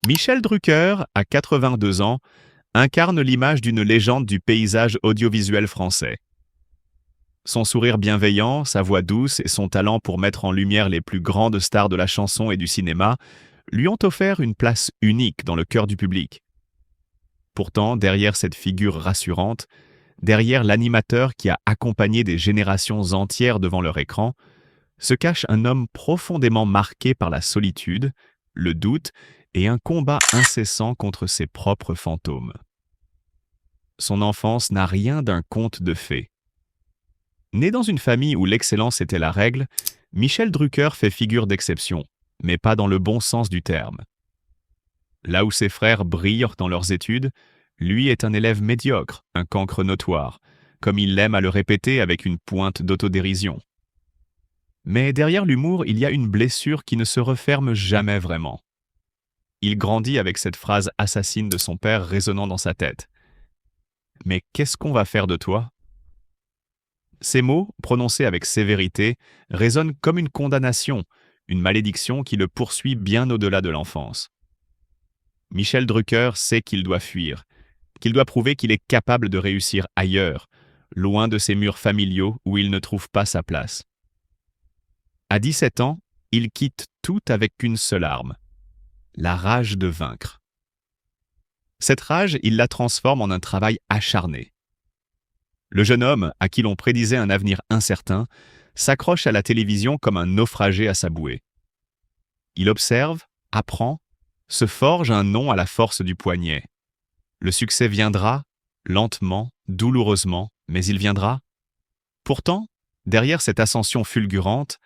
Michel Drucker, à 82 ans, incarne l'image d'une légende du paysage audiovisuel français. Son sourire bienveillant, sa voix douce et son talent pour mettre en lumière les plus grandes stars de la chanson et du cinéma lui ont offert une place unique dans le cœur du public. Pourtant, derrière cette figure rassurante, derrière l'animateur qui a accompagné des générations entières devant leur écran, se cache un homme profondément marqué par la solitude, le doute et un combat incessant contre ses propres fantômes. Son enfance n'a rien d'un conte de fées. Né dans une famille où l'excellence était la règle, Michel Drucker fait figure d'exception, mais pas dans le bon sens du terme. Là où ses frères brillent dans leurs études, lui est un élève médiocre, un cancre notoire, comme il l'aime à le répéter avec une pointe d'autodérision. Mais derrière l'humour, il y a une blessure qui ne se referme jamais vraiment. Il grandit avec cette phrase assassine de son père résonnant dans sa tête. « Mais qu'est-ce qu'on va faire de toi ?» Ces mots, prononcés avec sévérité, résonnent comme une condamnation, une malédiction qui le poursuit bien au-delà de l'enfance. Michel Drucker sait qu'il doit fuir, qu'il doit prouver qu'il est capable de réussir ailleurs, loin de ces murs familiaux où il ne trouve pas sa place. À 17 ans, il quitte tout avec une seule arme, la rage de vaincre. Cette rage, il la transforme en un travail acharné. Le jeune homme, à qui l'on prédisait un avenir incertain, s'accroche à la télévision comme un naufragé à sa bouée. Il observe, apprend, se forge un nom à la force du poignet. Le succès viendra, lentement, douloureusement, mais il viendra. Pourtant, derrière cette ascension fulgurante,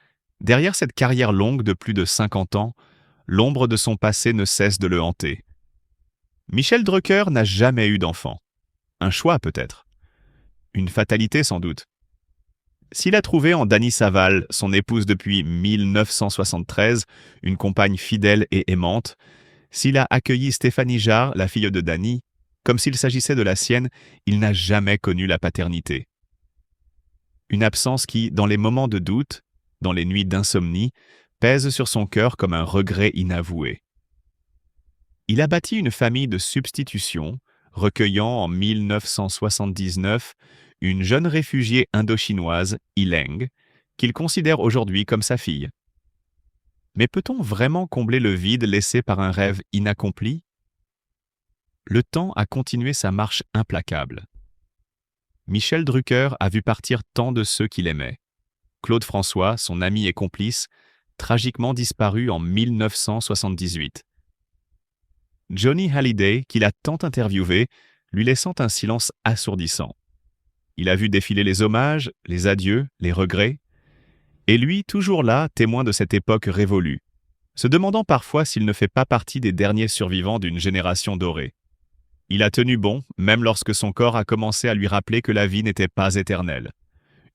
derrière cette carrière longue de plus de 50 ans, l'ombre de son passé ne cesse de le hanter. Michel Drucker n'a jamais eu d'enfant. Un choix peut-être. Une fatalité sans doute. S'il a trouvé en Dany Saval, son épouse depuis 1973, une compagne fidèle et aimante, s'il a accueilli Stéphanie Jarre, la fille de Dany, comme s'il s'agissait de la sienne, il n'a jamais connu la paternité. Une absence qui, dans les moments de doute, dans les nuits d'insomnie, pèse sur son cœur comme un regret inavoué. Il a bâti une famille de substitution, recueillant en 1979 une jeune réfugiée indo-chinoise, Ileng, qu'il considère aujourd'hui comme sa fille. Mais peut-on vraiment combler le vide laissé par un rêve inaccompli ? Le temps a continué sa marche implacable. Michel Drucker a vu partir tant de ceux qu'il aimait. Claude François, son ami et complice, tragiquement disparu en 1978. Johnny Hallyday, qu'il a tant interviewé, lui laissant un silence assourdissant. Il a vu défiler les hommages, les adieux, les regrets. Et lui, toujours là, témoin de cette époque révolue, se demandant parfois s'il ne fait pas partie des derniers survivants d'une génération dorée. Il a tenu bon, même lorsque son corps a commencé à lui rappeler que la vie n'était pas éternelle.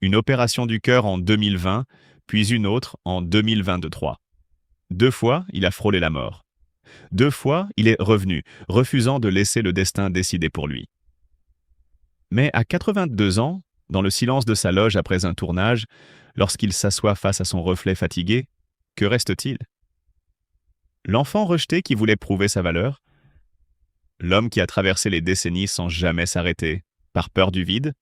Une opération du cœur en 2020, puis une autre en 2023. 2 fois, il a frôlé la mort. 2 fois, il est revenu, refusant de laisser le destin décider pour lui. Mais à 82 ans, dans le silence de sa loge après un tournage, lorsqu'il s'assoit face à son reflet fatigué, que reste-t-il ? L'enfant rejeté qui voulait prouver sa valeur ? L'homme qui a traversé les décennies sans jamais s'arrêter, par peur du vide ?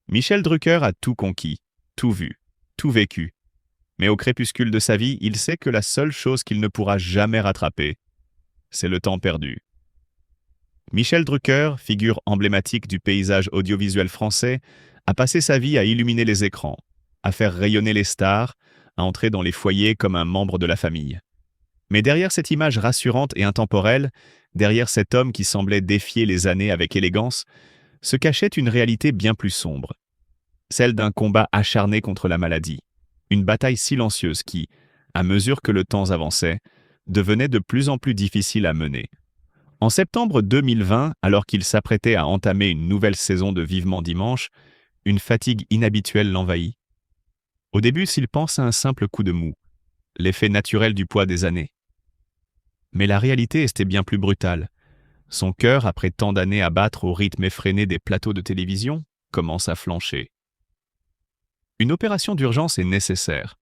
Michel Drucker a tout conquis, tout vu, tout vécu. Mais au crépuscule de sa vie, il sait que la seule chose qu'il ne pourra jamais rattraper, c'est le temps perdu. Michel Drucker, figure emblématique du paysage audiovisuel français, a passé sa vie à illuminer les écrans, à faire rayonner les stars, à entrer dans les foyers comme un membre de la famille. Mais derrière cette image rassurante et intemporelle, derrière cet homme qui semblait défier les années avec élégance, se cachait une réalité bien plus sombre. Celle d'un combat acharné contre la maladie. Une bataille silencieuse qui, à mesure que le temps avançait, devenait de plus en plus difficile à mener. En septembre 2020, alors qu'il s'apprêtait à entamer une nouvelle saison de Vivement Dimanche, une fatigue inhabituelle l'envahit. Au début, s'il pense à un simple coup de mou, l'effet naturel du poids des années. Mais la réalité était bien plus brutale. Son cœur, après tant d'années à battre au rythme effréné des plateaux de télévision, commence à flancher. Une opération d'urgence est nécessaire.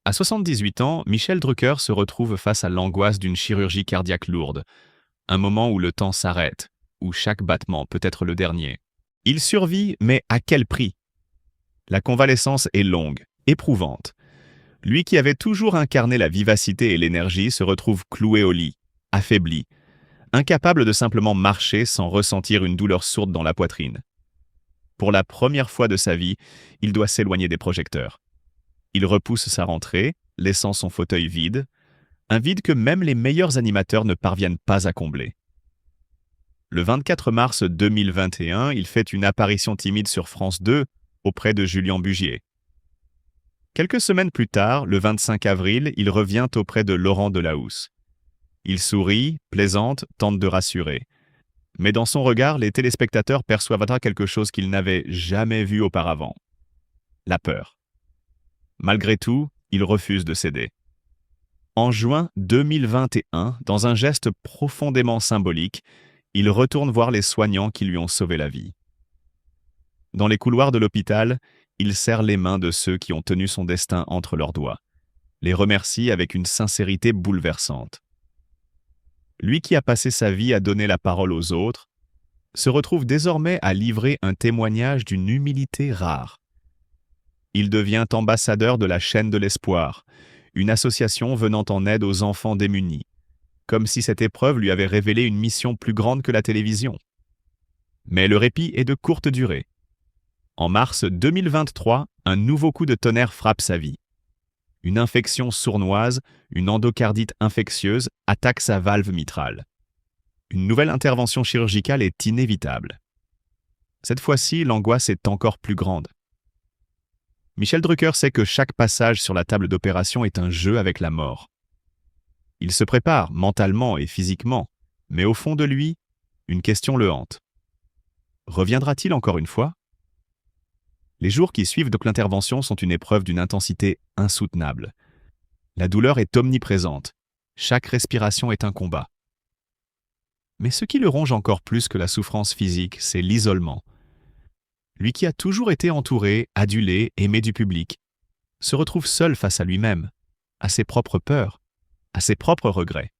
À 78 ans, Michel Drucker se retrouve face à l'angoisse d'une chirurgie cardiaque lourde, un moment où le temps s'arrête, où chaque battement peut être le dernier. Il survit, mais à quel prix? La convalescence est longue, éprouvante. Lui qui avait toujours incarné la vivacité et l'énergie se retrouve cloué au lit, affaibli, incapable de simplement marcher sans ressentir une douleur sourde dans la poitrine. Pour la première fois de sa vie, il doit s'éloigner des projecteurs. Il repousse sa rentrée, laissant son fauteuil vide, un vide que même les meilleurs animateurs ne parviennent pas à combler. Le 24 mars 2021, il fait une apparition timide sur France 2 auprès de Julien Bugier. Quelques semaines plus tard, le 25 avril, il revient auprès de Laurent Delahousse. Il sourit, plaisante, tente de rassurer. Mais dans son regard, les téléspectateurs perçoivent quelque chose qu'ils n'avaient jamais vu auparavant. La peur. Malgré tout, il refuse de céder. En juin 2021, dans un geste profondément symbolique, il retourne voir les soignants qui lui ont sauvé la vie. Dans les couloirs de l'hôpital, il serre les mains de ceux qui ont tenu son destin entre leurs doigts, les remercie avec une sincérité bouleversante. Lui qui a passé sa vie à donner la parole aux autres, se retrouve désormais à livrer un témoignage d'une humilité rare. Il devient ambassadeur de la chaîne de l'espoir, une association venant en aide aux enfants démunis, comme si cette épreuve lui avait révélé une mission plus grande que la télévision. Mais le répit est de courte durée. En mars 2023, un nouveau coup de tonnerre frappe sa vie. Une infection sournoise, une endocardite infectieuse, attaque sa valve mitrale. Une nouvelle intervention chirurgicale est inévitable. Cette fois-ci, l'angoisse est encore plus grande. Michel Drucker sait que chaque passage sur la table d'opération est un jeu avec la mort. Il se prépare mentalement et physiquement, mais au fond de lui, une question le hante. Reviendra-t-il encore une fois? Les jours qui suivent donc l'intervention sont une épreuve d'une intensité insoutenable. La douleur est omniprésente. Chaque respiration est un combat. Mais ce qui le ronge encore plus que la souffrance physique, c'est l'isolement. Lui qui a toujours été entouré, adulé, aimé du public, se retrouve seul face à lui-même, à ses propres peurs, à ses propres regrets.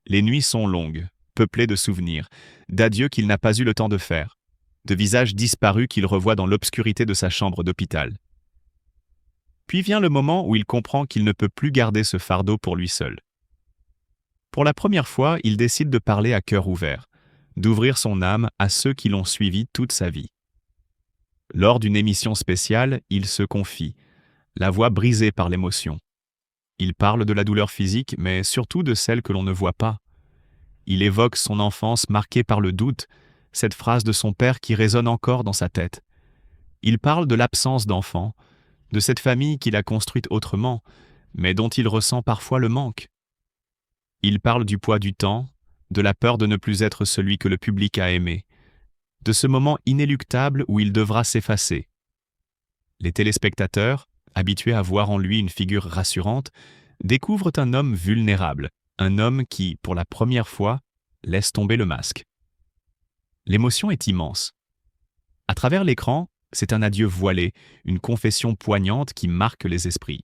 Les nuits sont longues, peuplées de souvenirs, d'adieux qu'il n'a pas eu le temps de faire, de visages disparus qu'il revoit dans l'obscurité de sa chambre d'hôpital. Puis vient le moment où il comprend qu'il ne peut plus garder ce fardeau pour lui seul. Pour la première fois, il décide de parler à cœur ouvert, d'ouvrir son âme à ceux qui l'ont suivi toute sa vie. Lors d'une émission spéciale, il se confie, la voix brisée par l'émotion. Il parle de la douleur physique, mais surtout de celle que l'on ne voit pas. Il évoque son enfance marquée par le doute, cette phrase de son père qui résonne encore dans sa tête. Il parle de l'absence d'enfants, de cette famille qu'il a construite autrement, mais dont il ressent parfois le manque. Il parle du poids du temps, de la peur de ne plus être celui que le public a aimé, de ce moment inéluctable où il devra s'effacer. Les téléspectateurs, habitués à voir en lui une figure rassurante, découvrent un homme vulnérable, un homme qui, pour la première fois, laisse tomber le masque. L'émotion est immense. À travers l'écran, c'est un adieu voilé, une confession poignante qui marque les esprits.